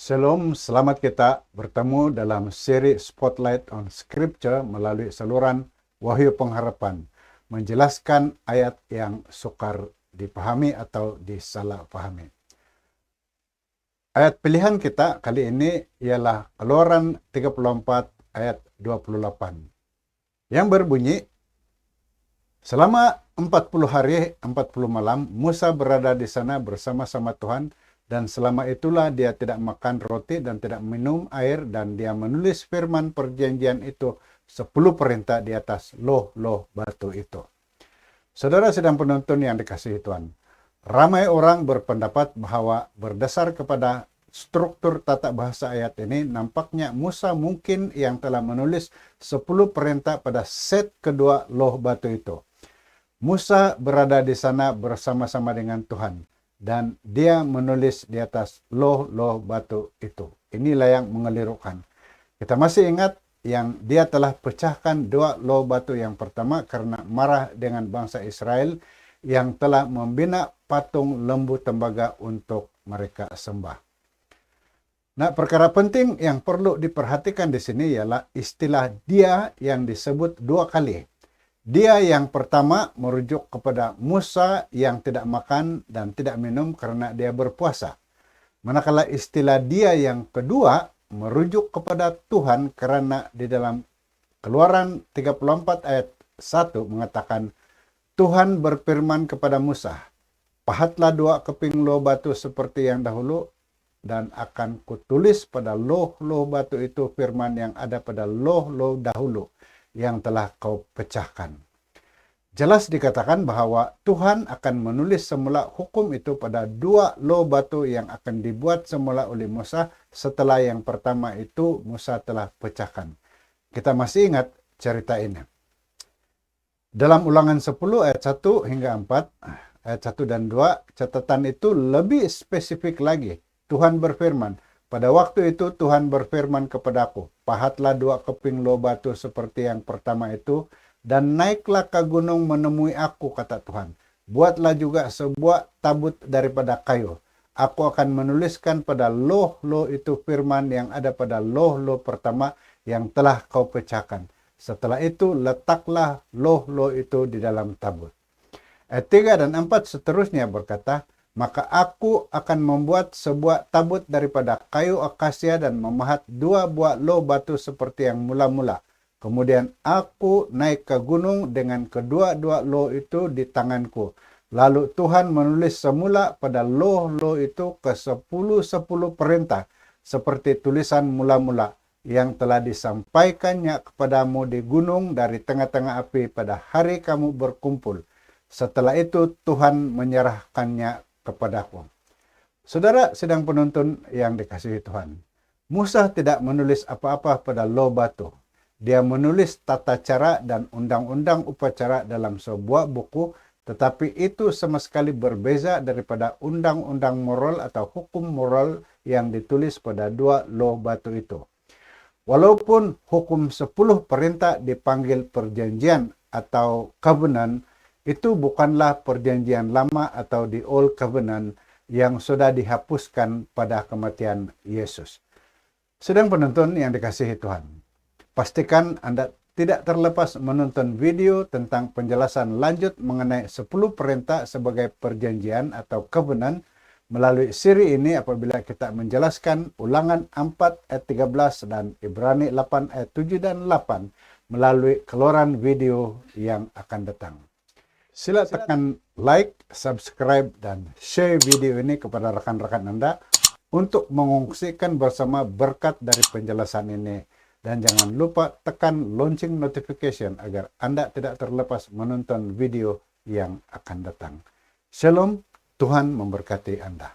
Shalom, selamat kita bertemu dalam seri Spotlight on Scripture melalui saluran Wahyu Pengharapan, menjelaskan ayat yang sukar dipahami atau disalahpahami. Ayat pilihan kita kali ini ialah Keluaran 34 ayat 28, yang berbunyi, selama 40 hari 40 malam Musa berada di sana bersama-sama Tuhan, dan selama itulah dia tidak makan roti dan tidak minum air, dan dia menulis firman perjanjian itu 10 perintah di atas loh-loh batu itu. Saudara sedang penonton yang dikasihi Tuhan, ramai orang berpendapat bahwa berdasar kepada struktur tata bahasa ayat ini, nampaknya Musa mungkin yang telah menulis 10 perintah pada set kedua loh batu itu. Musa berada di sana bersama-sama dengan Tuhan, dan dia menulis di atas loh-loh batu itu. Inilah yang mengelirukan. Kita masih ingat yang dia telah pecahkan dua loh batu yang pertama karena marah dengan bangsa Israel yang telah membina patung lembu tembaga untuk mereka sembah. Nah, perkara penting yang perlu diperhatikan di sini ialah istilah dia yang disebut dua kali. Dia yang pertama merujuk kepada Musa yang tidak makan dan tidak minum karena dia berpuasa. Manakala istilah dia yang kedua merujuk kepada Tuhan karena di dalam Keluaran 34 ayat 1 mengatakan, Tuhan berfirman kepada Musa, pahatlah dua keping loh batu seperti yang dahulu, dan akan kutulis pada loh-loh batu itu firman yang ada pada loh-loh dahulu yang telah kau pecahkan. Jelas dikatakan bahwa Tuhan akan menulis semula hukum itu pada dua loh batu yang akan dibuat semula oleh Musa setelah yang pertama itu Musa telah pecahkan. Kita masih ingat cerita ini. Dalam Ulangan 10 ayat 1 hingga 4, ayat 1 dan 2, catatan itu lebih spesifik lagi. Tuhan berfirman, pada waktu itu Tuhan berfirman kepadaku, pahatlah dua keping loh batu seperti yang pertama itu, dan naiklah ke gunung menemui aku, kata Tuhan. Buatlah juga sebuah tabut daripada kayu. Aku akan menuliskan pada loh-loh itu firman yang ada pada loh-loh pertama yang telah kau pecahkan. Setelah itu letaklah loh-loh itu di dalam tabut. Ayat 3 dan 4 seterusnya berkata, maka aku akan membuat sebuah tabut daripada kayu akasia dan memahat dua buah loh batu seperti yang mula-mula. Kemudian aku naik ke gunung dengan kedua-dua loh itu di tanganku. Lalu Tuhan menulis semula pada loh-loh itu ke 10 perintah seperti tulisan mula-mula yang telah disampaikannya kepadamu di gunung dari tengah-tengah api pada hari kamu berkumpul. Setelah itu Tuhan menyerahkannya kepadaku. Saudara sedang penonton yang dikasihi Tuhan, Musa tidak menulis apa-apa pada loh batu. Dia menulis tata cara dan undang-undang upacara dalam sebuah buku, tetapi itu sama sekali berbeza daripada undang-undang moral atau hukum moral yang ditulis pada dua loh batu itu. Walaupun hukum 10 perintah dipanggil perjanjian atau covenant, itu bukanlah perjanjian lama atau the old covenant yang sudah dihapuskan pada kematian Yesus. Sedang penonton yang dikasihi Tuhan, pastikan Anda tidak terlepas menonton video tentang penjelasan lanjut mengenai 10 perintah sebagai perjanjian atau covenant melalui siri ini apabila kita menjelaskan Ulangan 4 ayat 13 dan Ibrani 8 ayat 7 dan 8 melalui keluaran video yang akan datang. Sila tekan like, subscribe, dan share video ini kepada rekan-rekan Anda untuk mengungsikan bersama berkat dari penjelasan ini. Dan jangan lupa tekan lonceng notification agar Anda tidak terlepas menonton video yang akan datang. Shalom, Tuhan memberkati Anda.